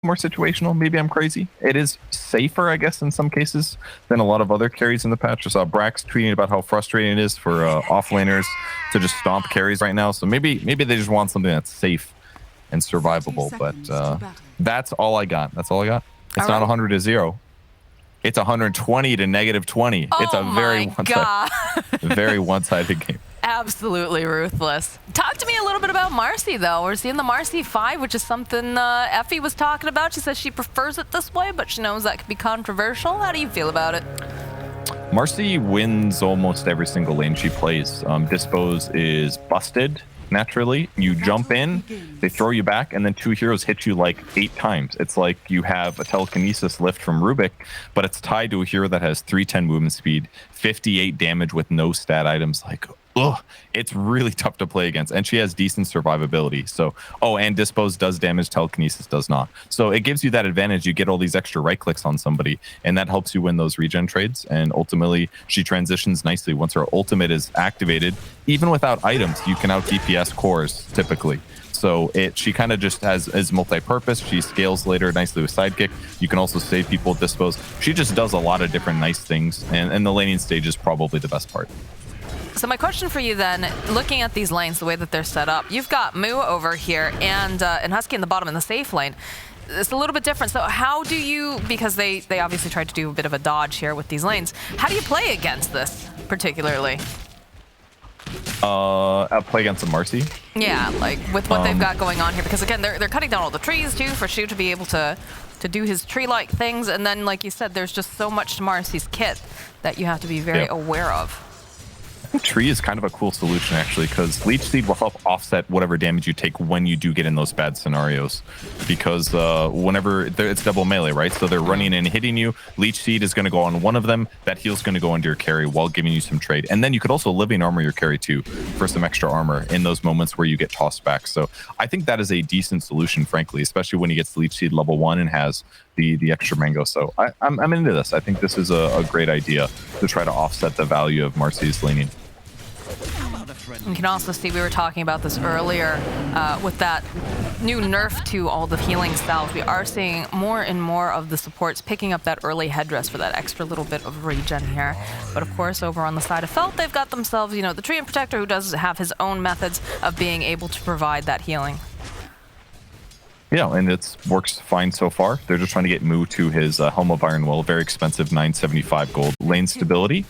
more situational. Maybe I'm crazy. It is safer, I guess, in some cases than a lot of other carries in the patch. I saw Brax tweeting about how frustrating it is for offlaners to just stomp carries right now. So maybe they just want something that's safe and survivable. But that's all I got. That's all I got. It's not 100 to 0. It's 120 to -20. It's a very one-sided game. Absolutely ruthless. Talk to me a little bit about Marcy, though. We're seeing the Marcy 5, which is something Effie was talking about. She says she prefers it this way, but she knows that could be controversial. How do you feel about it? Marcy wins almost every single lane she plays. Dispose is busted naturally. You jump in, they throw you back, and then 2 heroes hit you like 8 times. It's like you have a telekinesis lift from Rubik, but it's tied to a hero that has 310 movement speed, 58 damage with no stat items. Like, ugh, it's really tough to play against. And she has decent survivability. So, and Dispose does damage, telekinesis does not. So it gives you that advantage. You get all these extra right clicks on somebody, and that helps you win those regen trades. And ultimately, she transitions nicely. Once her ultimate is activated, even without items, you can out DPS cores typically. So she kind of just is multi-purpose. She scales later nicely with sidekick. You can also save people with Dispose. She just does a lot of different nice things, and the laning stage is probably the best part. So my question for you then, looking at these lanes, the way that they're set up, you've got Moo over here and Husky in the bottom in the safe lane. It's a little bit different. So how do you, because they obviously tried to do a bit of a dodge here with these lanes, how do you play against this particularly? I'll play against the Marcy. Yeah, like with what they've got going on here, because again, they're cutting down all the trees too for Shu to be able to do his tree-like things, and then like you said, there's just so much to Marcy's kit that you have to be very aware of. I think Tree is kind of a cool solution, actually, because Leech Seed will help offset whatever damage you take when you do get in those bad scenarios. Because whenever it's double melee, right? So they're running in and hitting you. Leech Seed is going to go on one of them. That heal's going to go into your carry while giving you some trade. And then you could also living armor your carry too for some extra armor in those moments where you get tossed back. So I think that is a decent solution, frankly, especially when he gets Leech Seed level 1 and has the extra mango. So I'm into this. I think this is a great idea to try to offset the value of Marcy's laning. You can also see, we were talking about this earlier, with that new nerf to all the healing styles, we are seeing more and more of the supports picking up that early headdress for that extra little bit of regen here. But of course, over on the side of Felt, they've got themselves, you know, the Treant Protector, who does have his own methods of being able to provide that healing. Yeah, and it works fine so far. They're just trying to get Moo to his Helm of Iron Will, very expensive 975 gold. Lane stability.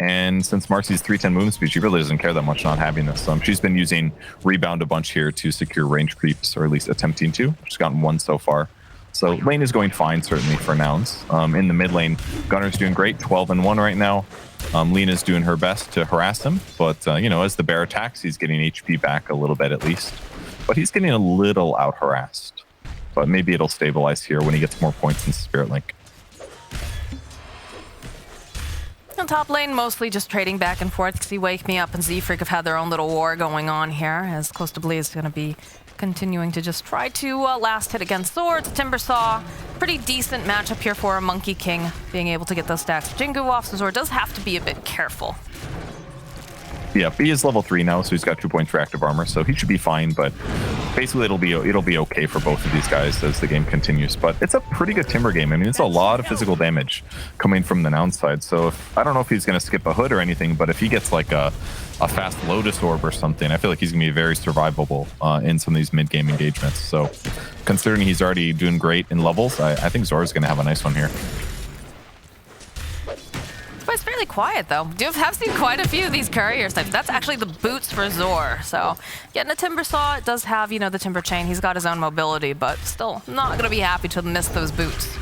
And since Marcy's 310 movement speed, she really doesn't care that much not having this. She's been using Rebound a bunch here to secure range creeps, or at least attempting to. She's gotten 1 so far. So lane is going fine, certainly, for Nouns. In the mid lane, Gunner's doing great, 12-1 right now. Lena's doing her best to harass him. But, you know, as the bear attacks, he's getting HP back a little bit at least. But he's getting a little out-harassed. But maybe it'll stabilize here when he gets more points in Spirit Link. On top lane, mostly just trading back and forth. See, Wake Me Up and Z-Freak have had their own little war going on here, as Close to Bleed is going to be continuing to just try to last hit against Swords. Timbersaw, pretty decent matchup here for a Monkey King, being able to get those stacks. Jingu off, so Zord does have to be a bit careful. Yeah, B is level 3 now, so he's got 2 points for active armor, so he should be fine, but basically it'll be okay for both of these guys as the game continues. But it's a pretty good Timber game. I mean, it's a lot of physical damage coming from the Noun side, so I don't know if he's going to skip a hood or anything, but if he gets like a fast Lotus Orb or something, I feel like he's going to be very survivable in some of these mid-game engagements. So considering he's already doing great in levels, I think Zor's going to have a nice one here. But it's fairly quiet, though. You have seen quite a few of these courier types. That's actually the boots for Zor. So getting a Timbersaw, it does have, you know, the Timber Chain. He's got his own mobility, but still not going to be happy to miss those boots.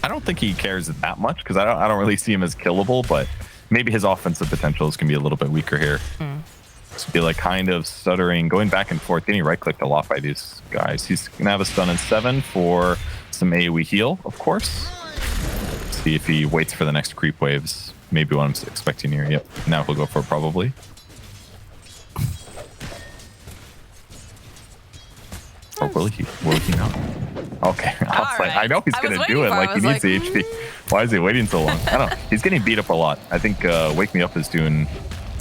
I don't think he cares that much because I don't really see him as killable, but maybe his offensive potential is going to be a little bit weaker here. To be like kind of stuttering, going back and forth, getting right-clicked a lot by these guys. He's going to have a stun in 7 for some AoE heal, of course. See if he waits for the next creep waves. Maybe what I'm expecting here. Yep, now he'll go for it probably. Or will he? Will he not? Okay, I know he's going to do it. Like, he needs the HP. Why is he waiting so long? I don't know. He's getting beat up a lot. I think Wake Me Up is doing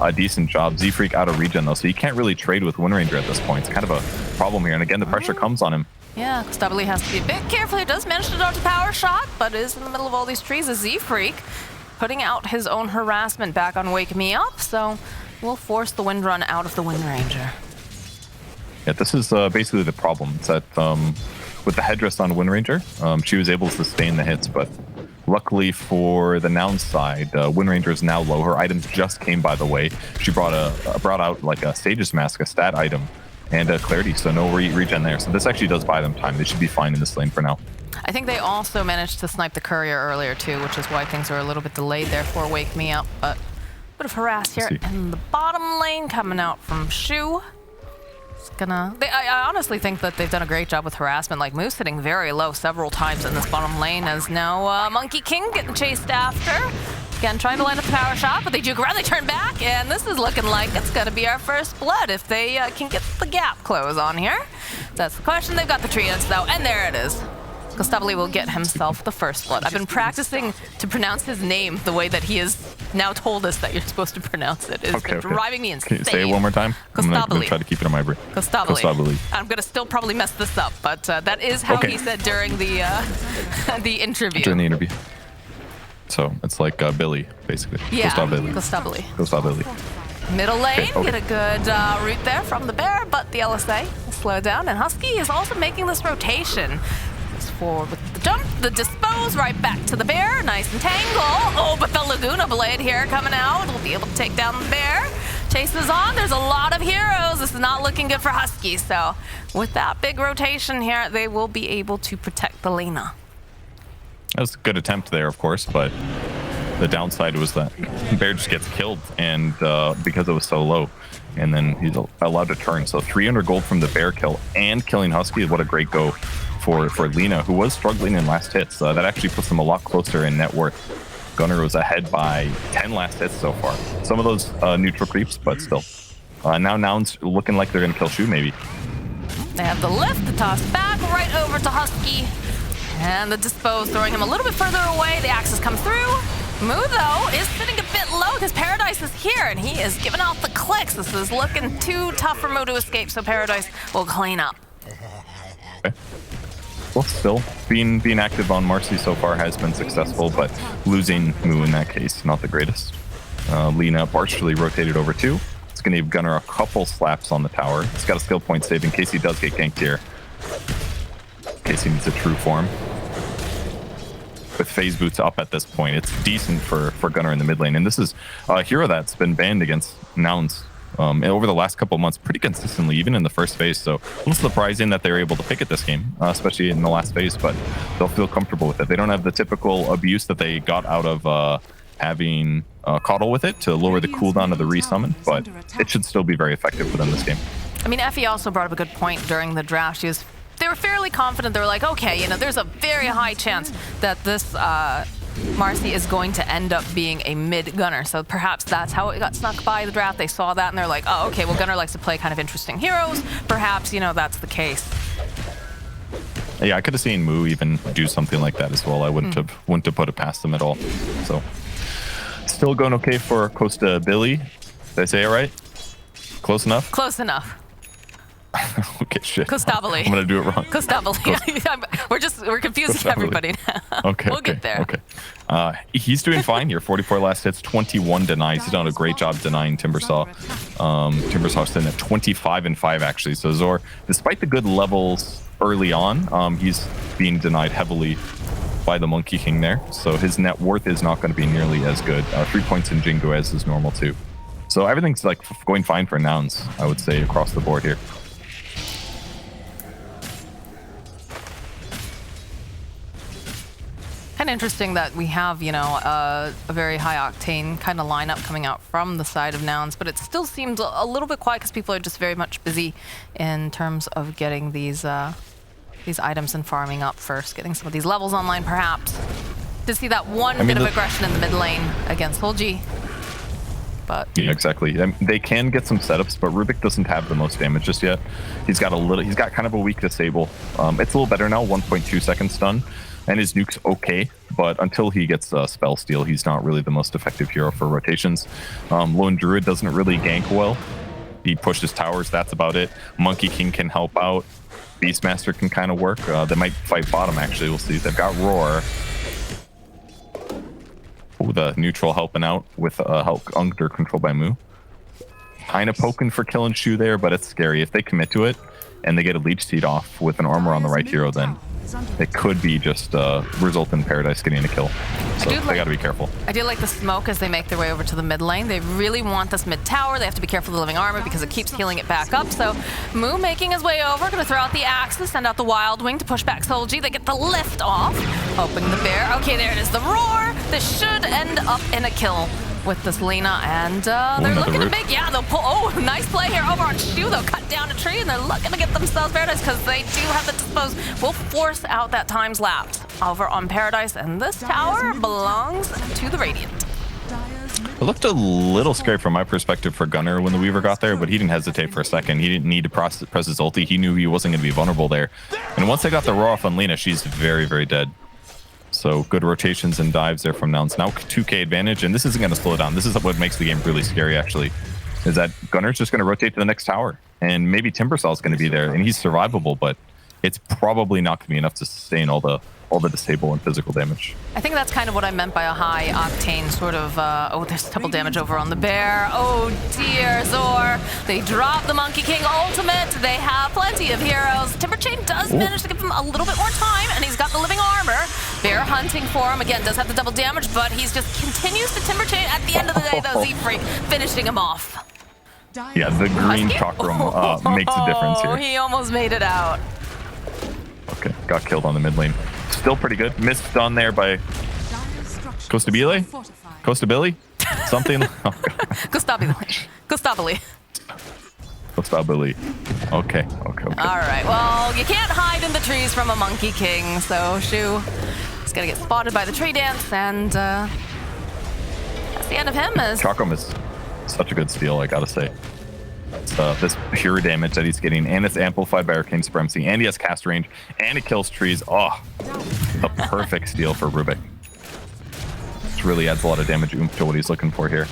a decent job. Z-Freak out of regen though, so you can't really trade with Wind Ranger at this point. It's kind of a problem here, and again, the pressure comes on him. Yeah, Stubbly has to be a bit careful. He does manage to dodge a power shot, but is in the middle of all these trees. A Z-Freak putting out his own harassment back on Wake Me Up, so we'll force the Wind Run out of the Wind Ranger. Yeah, this is basically the problem. It's that with the headdress on Wind Ranger, she was able to sustain the hits, but luckily for the Nouns side, Wind Ranger is now low. Her items just came, by the way. She brought out like a Sage's Mask, a stat item, and a Clarity, so no regen there. So this actually does buy them time. They should be fine in this lane for now. I think they also managed to snipe the Courier earlier too, which is why things are a little bit delayed there for Wake Me Up. But a bit of harass here in the bottom lane coming out from Shu. I honestly think that they've done a great job with harassment. Like Moose hitting very low several times in this bottom lane, as now Monkey King getting chased after. Again, trying to line up the power shot, but they juke around, they turn back, and this is looking like it's gonna be our first blood if they can get the gap close on here. That's the question. They've got the treants though, and there it is. Stubbly will get himself the first blood. I've been practicing to pronounce his name the way that he has now told us that you're supposed to pronounce it. It's driving me insane. Can you say it one more time? I'm gonna try to keep it in my brain. Stubbly. I'm gonna still probably mess this up, but that is how he said during the the interview. During the interview. So it's like Billy, basically. Yeah, Stubbly. Middle lane, get a good route there from the bear, but the LSA will slow down, and Husky is also making this rotation. Forward with the jump, the dispose, right back to the bear, nice and tangle. Oh, but the Laguna Blade here coming out will be able to take down the bear. Chases on, there's a lot of heroes. This is not looking good for Husky, so with that big rotation here, they will be able to protect the Lena. That was a good attempt there, of course, but the downside was that bear just gets killed, and because it was so low, and then he's allowed to turn. So 300 gold from the bear kill and killing Husky, what a great go for Lena, who was struggling in last hits. That actually puts them a lot closer in net worth. Gunnar was ahead by 10 last hits so far. Some of those neutral creeps, but still. Now Nouns looking like they're going to kill Shu, maybe. They have the lift, the toss back, right over to Husky. And the dispose throwing him a little bit further away. The axes come through. Moo, though, is sitting a bit low because Paradise is here, and he is giving out the clicks. This is looking too tough for Moo to escape, so Paradise will clean up. Okay. Well, still, being active on Marcy so far has been successful, but losing Moo in that case, not the greatest. Lena partially rotated over too. It's going to give Gunnar a couple slaps on the tower. He's got a skill point save in case he does get ganked here. In case he needs a true form. With phase boots up at this point, it's decent for Gunnar in the mid lane. And this is a hero that's been banned against Nouns over the last couple of months pretty consistently, even in the first phase. So a little surprising that they're able to pick it this game, especially in the last phase, but they'll feel comfortable with it. They don't have the typical abuse that they got out of having Coddle with it to lower the cooldown of the resummon, but it should still be very effective for them this game. I mean, Effie also brought up a good point during the draft. They were fairly confident. They were like, okay, there's a very high chance that this Marcy is going to end up being a mid Gunner. So perhaps that's how it got snuck by the draft. They saw that and they're like, oh, okay, well, Gunner likes to play kind of interesting heroes. Perhaps, that's the case. Yeah, I could have seen Moo even do something like that as well. I wouldn't have put it past them at all. So still going okay for Costa Billy. Did I say it right? Close enough? Close enough. Okay, shit. Costabile. I'm gonna do it wrong. Costabile. We're confusing everybody now. Okay. We'll get there. Okay. He's doing fine here. 44 last hits, 21 denies. He's done a great job denying Timbersaw. Timbersaw's sitting at 25-5 actually. So Zor, despite the good levels early on, he's being denied heavily by the Monkey King there. So his net worth is not going to be nearly as good. 3 points in Jingo as is normal too. So everything's like going fine for Nouns, I would say, across the board here. Kind of interesting that we have, a very high octane kind of lineup coming out from the side of Nouns, but it still seems a little bit quiet because people are just very much busy in terms of getting these items and farming up first, getting some of these levels online perhaps. To see that bit of aggression in the mid lane against Holgi. But yeah, exactly. They can get some setups, but Rubik doesn't have the most damage just yet. He's got kind of a weak disable. It's a little better now, 1.2 second stun. and his nuke's okay, but until he gets spell steal, he's not really the most effective hero for rotations. Lone Druid doesn't really gank well. He pushes towers, that's about it. Monkey King can help out. Beastmaster can kind of work. They might fight bottom, actually. We'll see. They've got Roar. Ooh, the neutral helping out with help under control by Moo. Kind of poking for kill and shoe there, but it's scary. If they commit to it and they get a leech seed off with an armor on the right hero, then it could be just result in Paradise getting a kill. So they got to be careful. I do like the smoke as they make their way over to the mid lane. They really want this mid tower. They have to be careful of the living armor because it keeps healing it back up. So Moo making his way over, going to throw out the axes, send out the Wild Wing to push back Solji. They get the lift off, hoping the bear. Okay, there it is, the roar. This should end up in a kill with this Lena, and they're looking to make, they'll pull, nice play here over on Shu. They'll cut down a tree, and they're looking to get themselves Paradise because they do have the dispose. We'll force out that time's lapse over on Paradise, and this tower belongs to the Radiant. It looked a little scary from my perspective for Gunnar when the Weaver got there, but he didn't hesitate for a second. He didn't need to press his ulti. He knew he wasn't going to be vulnerable there. And once they got the roar off on Lena, she's very, very dead. So good rotations and dives there from Nouns. Now 2k advantage, and this isn't going to slow down. This is what makes the game really scary, actually, is that Gunnar's just going to rotate to the next tower. And maybe Timbersaw's going to be there, and he's survivable, but it's probably not going to be enough to sustain all the disable and physical damage. I think that's kind of what I meant by a high octane sort of, there's double damage over on the bear. Oh dear, Zor. They drop the Monkey King ultimate. They have plenty of heroes. Timberchain does manage to give him a little bit more time, and he's got the living armor. Bear hunting for him. Again, does have the double damage, but he's just continues to Timberchain. At the end of the day, though, Z-Freak finishing him off. Yeah, the green chakram makes a difference here. He almost made it out. Okay, got killed on the mid lane. Still pretty good. Missed stun there by Costabile? Costabile? Something? Oh, Costabile. Costabile. Costabile. Okay. All right. Well, you can't hide in the trees from a Monkey King, so Shu is going to get spotted by the tree dance, and that's the end of him. Chakram is such a good steal, I gotta say. It's, this pure damage that he's getting, and it's amplified by Arcane Supremacy, and he has cast range, and it kills trees. Oh, a perfect steal for Rubik. This really adds a lot of damage oomph to what he's looking for here.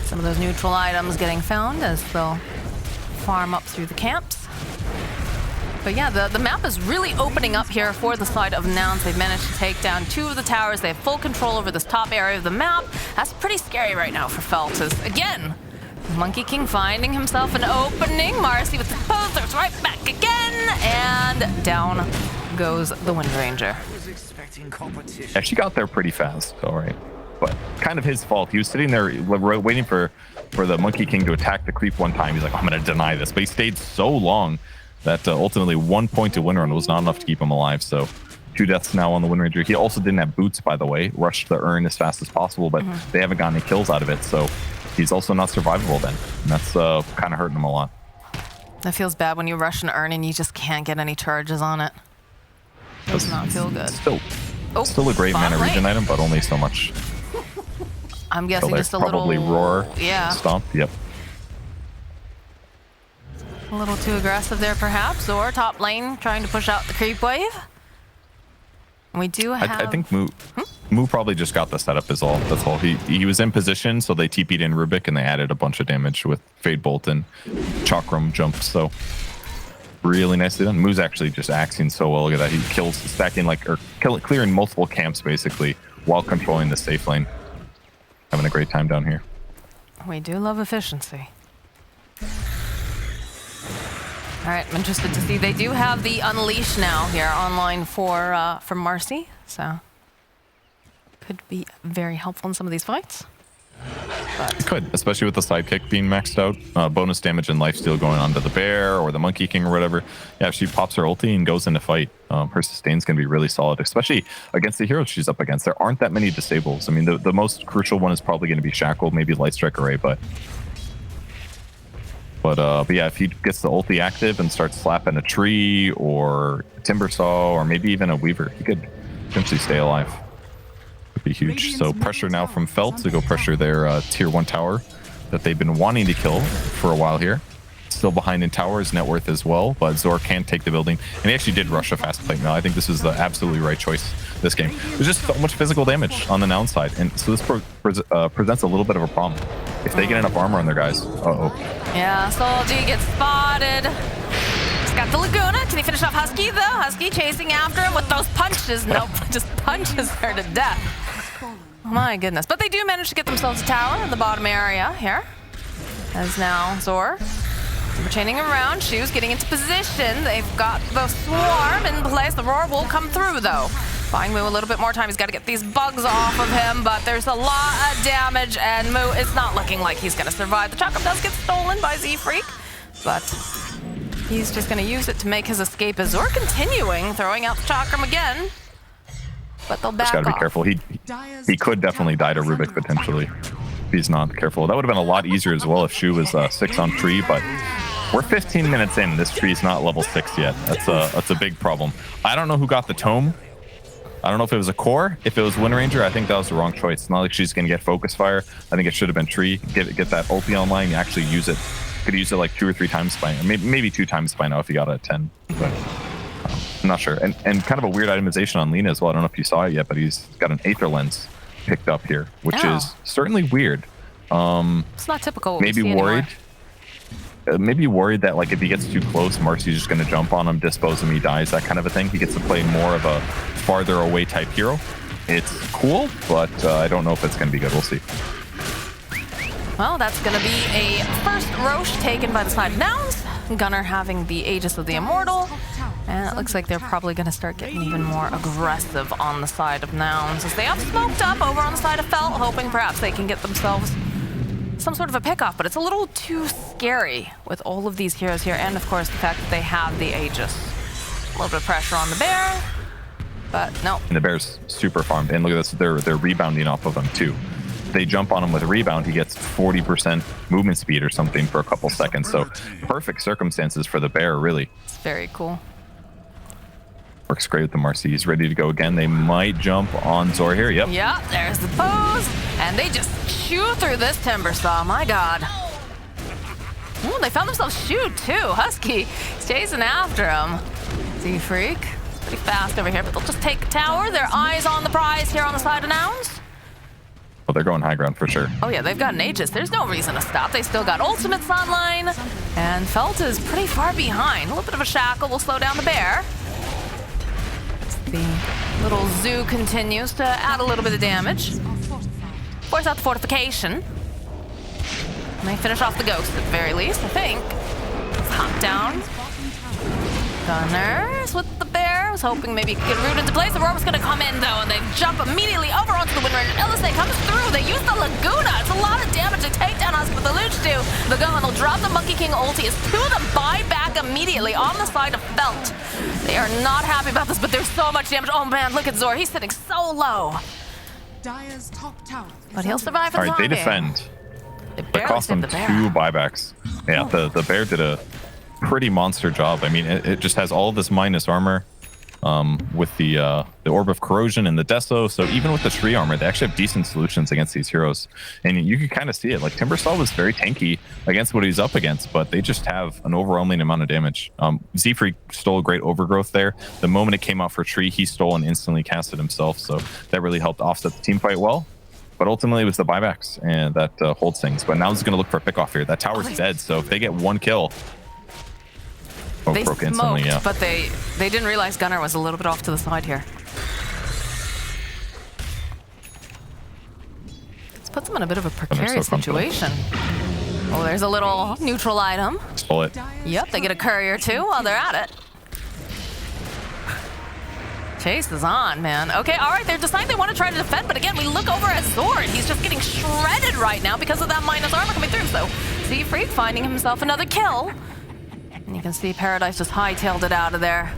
Some of those neutral items getting found as they'll farm up through the camps. But yeah, the map is really opening up here for the side of Nouns. They've managed to take down 2 of the towers. They have full control over this top area of the map. That's pretty scary right now for Felt. As again, Monkey King finding himself an opening. Marcy with the posers right back again. And down goes the Wind Ranger. Yeah, she got there pretty fast, all right. But kind of his fault. He was sitting there waiting for the Monkey King to attack the creep one time. He's like, I'm going to deny this. But he stayed so long that ultimately 1 point to win run was not enough to keep him alive. So 2 deaths now on the Wind Ranger. He also didn't have boots, by the way. Rushed the urn as fast as possible, but they haven't gotten any kills out of it. So he's also not survivable then. And that's kind of hurting him a lot. That feels bad when you rush an urn and you just can't get any charges on it. Does not feel good. Still a great mana regen item, but only so much. I'm guessing just a probably little... roar, yeah. Stomp, yep. A little too aggressive there, perhaps. Or top lane trying to push out the creep wave. We do have... I think Moo probably just got the setup is all. That's all. He was in position, so they TP'd in Rubik, and they added a bunch of damage with Fade Bolt and Chakram jumps. So really nicely done. Moo's actually just axing so well. Look at that. He kills, stacking clearing multiple camps basically while controlling the safe lane. Having a great time down here. We do love efficiency. All right, I'm interested to see. They do have the Unleash now here online for Marcy, so could be very helpful in some of these fights. But could, especially with the sidekick being maxed out. Bonus damage and lifesteal going onto the bear or the Monkey King or whatever. Yeah, if she pops her ulti and goes into fight, her sustain's going to be really solid, especially against the heroes she's up against. There aren't that many disables. I mean, the most crucial one is probably going to be Shackle, maybe Light Strike Array, but yeah, if he gets the ulti active and starts slapping a tree or a Timbersaw or maybe even a Weaver, he could potentially stay alive. Would be huge. So pressure now from Felt to go pressure their tier 1 tower that they've been wanting to kill for a while here. still behind in towers, net worth as well, but Zor can take the building, and he actually did rush a fast plate mill. I think this is the absolutely right choice this game. There's just so much physical damage on the Nouns side, and so this presents a little bit of a problem. If they get enough armor on their guys, Yeah, Solji gets spotted. He's got the Laguna. Can he finish off Husky, though? Husky chasing after him with those punches. Nope, just punches her to death. Oh my goodness. But they do manage to get themselves a tower in the bottom area here. As now Zor chaining around. Shoes getting into position. They've got the swarm in place. The roar will come through, though. Buying Moo a little bit more time. He's got to get these bugs off of him, but there's a lot of damage, and Moo is not looking like he's going to survive. The chakram does get stolen by Z-Freak, but he's just going to use it to make his escape as Zor continuing, throwing out the chakram again. But they'll back off. Just got to be careful. He could definitely die to Rubik potentially if he's not careful. That would have been a lot easier as well if Shu was 6 on tree, but we're 15 minutes in. This tree's not level 6 yet. That's a big problem. I don't know who got the tome. I don't know if it was a core. If it was Wind Ranger, I think that was the wrong choice. It's not like she's going to get focus fire. I think it should have been tree. Get that ulti online. You actually use it. Could use it like 2 or 3 times by now. Maybe 2 times by now if you got it at 10. But I'm not sure. And kind of a weird itemization on Lina as well. I don't know if you saw it yet, but he's got an Aether Lens picked up here, which is certainly weird. It's not typical. Maybe worried. Maybe worried that like if he gets too close, Marcy's just going to jump on him, dispose him, he dies, that kind of a thing. He gets to play more of a farther away type hero. It's cool, but I don't know if it's going to be good. We'll see. Well, that's going to be a first Roche taken by the side of Nouns. Gunnar having the Aegis of the Immortal. And it looks like they're probably going to start getting even more aggressive on the side of Nouns as they have smoked up over on the side of Felt, hoping perhaps they can get themselves some sort of a pickoff, but it's a little too scary with all of these heroes here, and of course the fact that they have the Aegis. A little bit of pressure on the bear, but no. And the bear's super farmed, and look at this, they're rebounding off of him too. They jump on him with a rebound, he gets 40% movement speed or something for a couple seconds, so perfect circumstances for the bear, really. It's very cool. Works great with the Marcy. He's ready to go again. They might jump on Zor here. Yep. Yep, there's the pose. And they just chew through this Timber Saw. My God. Ooh, they found themselves shoot too. Husky is chasing after him. Z-Freak. Pretty fast over here, but they'll just take a tower. Their eyes on the prize here on the side of Nouns. Well, they're going high ground for sure. Oh yeah, they've got an Aegis. There's no reason to stop. They still got ultimates online. And Felt is pretty far behind. A little bit of a shackle will slow down the bear. The little zoo continues to add a little bit of damage. Force out the fortification. And they finish off the ghost at the very least, I think. Let's hop down. Gunners with the bear. Was hoping maybe he could get rooted into place. The roar was going to come in though, and they jump immediately over onto the Wind Ranger. LSA comes through. They use the Laguna. It's a lot of damage to take down Husky with the Luch too. The gun will drop the Monkey King ulti as 2 of them buy back immediately on the side of Felt. They are not happy about this, but there's so much damage. Oh man, look at Zor. He's sitting so low. But he'll survive for the time being. They defend. It cost them 2 buybacks. Yeah, the bear did a pretty monster job. I mean, it just has all this minus armor with the Orb of Corrosion and the Deso. So even with the tree armor, they actually have decent solutions against these heroes. And you can kind of see it. Like Timbersaw was very tanky against what he's up against, but they just have an overwhelming amount of damage. Z-Freak stole a great overgrowth there. The moment it came out for tree, he stole and instantly casted himself. So that really helped offset the team fight well. But ultimately, it was the buybacks and that holds things. But now he's going to look for a pickoff here. That tower's dead. So if they get 1 kill, they broke instantly, yeah. But they didn't realize Gunnar was a little bit off to the side here. This puts them in a bit of a precarious situation. Oh, there's a little neutral item. Stole it. Yep, they get a courier too while they're at it. Chase is on, man. Okay, all right, they're deciding they want to try to defend, but again, we look over at Zor. He's just getting shredded right now because of that minus armor coming through. So Z-Freak finding himself another kill. And you can see Paradise just hightailed it out of there.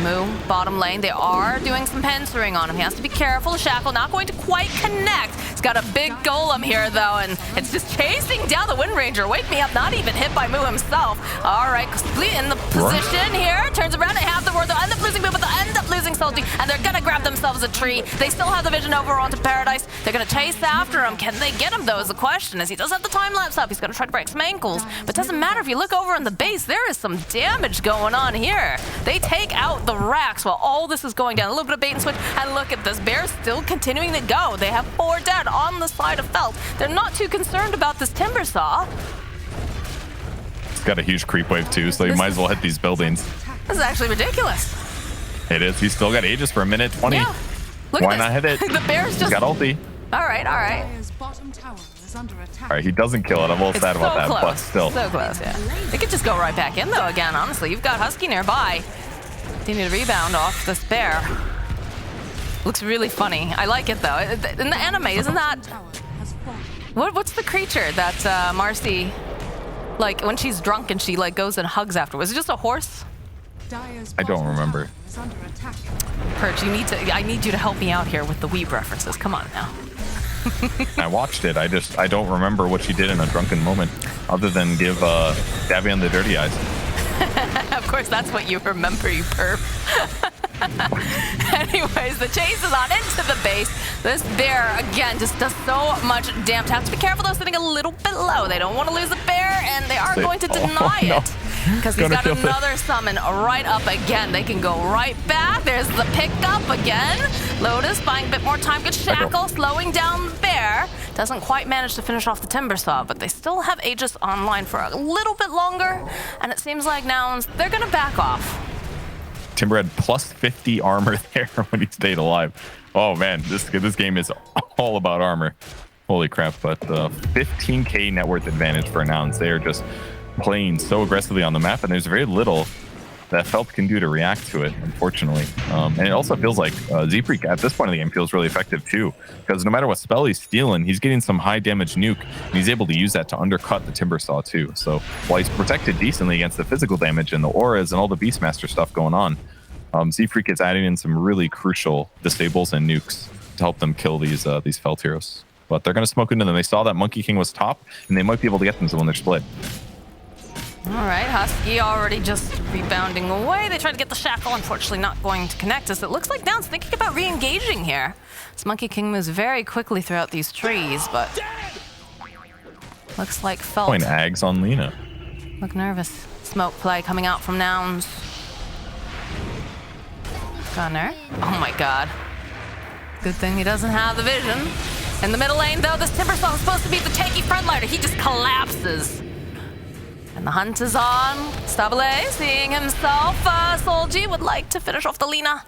Moo, bottom lane. They are doing some pincering on him. He has to be careful. Shackle not going to quite connect. He's got a big golem here, though, and it's just chasing down the Wind Ranger. Wake me up, not even hit by Moo himself. All right, complete in the position here. Turns around, they have the ward. They'll end up losing Boo, but they'll end up losing Salty, and they're gonna grab themselves a tree. They still have the vision over onto Paradise. They're gonna chase after him. Can they get him, though, is the question, as he does have the time lapse up. He's gonna try to break some ankles, but it doesn't matter. If you look over in the base, there is some damage going on here. They take out the racks while all this is going down. A little bit of bait and switch, and look at this. Bear still continuing to go. They have 4 dead on the side of Felt. They're not too concerned about this Timber Saw. It's got a huge creep wave too, so you might as well hit these buildings. This is actually ridiculous. It is. He's still got Aegis for a minute 20. Yeah. Look Why at not hit it? The Bear's just... He's got ulti. All right, all right. All right, he doesn't kill it. I'm a little sad about that, close. but still. So close, yeah. They could just go right back in, though, again, honestly. You've got Husky nearby. They need a rebound off this Bear. Looks really funny. I like it, though. In the anime, isn't that... What's the creature that Marcy, like, when she's drunk and she, like, goes and hugs after? Was it just a horse? I don't remember. Perch, I need you to help me out here with the Weeb references. Come on now. I watched it. I don't remember what she did in a drunken moment, other than give Davion the dirty eyes. Of course, that's what you remember, you perp. Anyways, the chase is on into the base. This Bear, again, just does so much damage. Have to be careful, though, sitting a little bit low. They don't want to lose the Bear, and they are going to deny it. Because he's got another summon right up again. They can go right back. There's the pickup again. Lotus buying a bit more time. Good Shackle, slowing down the Bear. Doesn't quite manage to finish off the Timber Saw, but they still have Aegis online for a little bit longer. And it seems like Nouns, they're going to back off. Timber had plus 50 armor there when he stayed alive. Oh man, this game is all about armor. Holy crap, but 15k net worth advantage for Nouns. They are just playing so aggressively on the map, and there's very little that Felt can do to react to it, unfortunately. And it also feels like Z-Freak at this point of the game feels really effective too, because no matter what spell he's stealing, he's getting some high damage nuke, and he's able to use that to undercut the Timber Saw too. So while he's protected decently against the physical damage and the auras and all the Beastmaster stuff going on, Z-Freak is adding in some really crucial disables and nukes to help them kill these Felt heroes. But they're going to smoke into them. They saw that Monkey King was top, and they might be able to get them when they're split. All right, Husky already just rebounding away. They tried to get the Shackle, unfortunately not going to connect us. It looks like Nouns thinking about re-engaging here. This Monkey King moves very quickly throughout these trees, but looks like Felt. Point Ags on Lina. Look nervous. Smoke play coming out from Nouns. Gunner. Oh my god. Good thing he doesn't have the vision. In the middle lane, though, this Timber Saw is supposed to be the tanky frontlighter. He just collapses. And the hunt is on. Stabile seeing himself. Solji would like to finish off the Lina.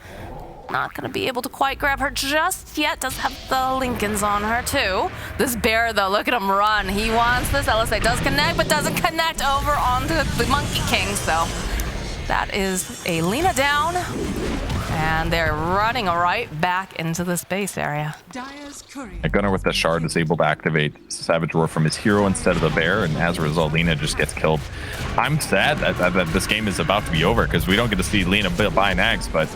Not going to be able to quite grab her just yet. Does have the Lincolns on her, too. This Bear, though, look at him run. He wants this. LSA does connect, but doesn't connect over onto the Monkey King. So that is a Lina down. And they're running right back into the space area. A Gunner with the shard is able to activate Savage Roar from his hero instead of the Bear, and as a result, Lina just gets killed. I'm sad that this game is about to be over, because we don't get to see Lina buy nags, but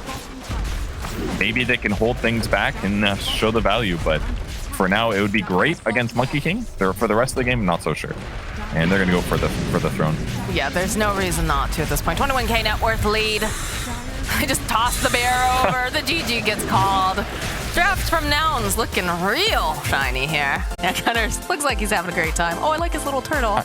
maybe they can hold things back and show the value. But for now, it would be great against Monkey King. For the rest of the game, I'm not so sure. And they're going to go for the throne. Yeah, there's no reason not to at this point. 21k net worth lead. I just tossed the Bear over. The GG gets called. Draft from Nouns looking real shiny here. Yeah, Gunner looks like he's having a great time. Oh, I like his little turtle.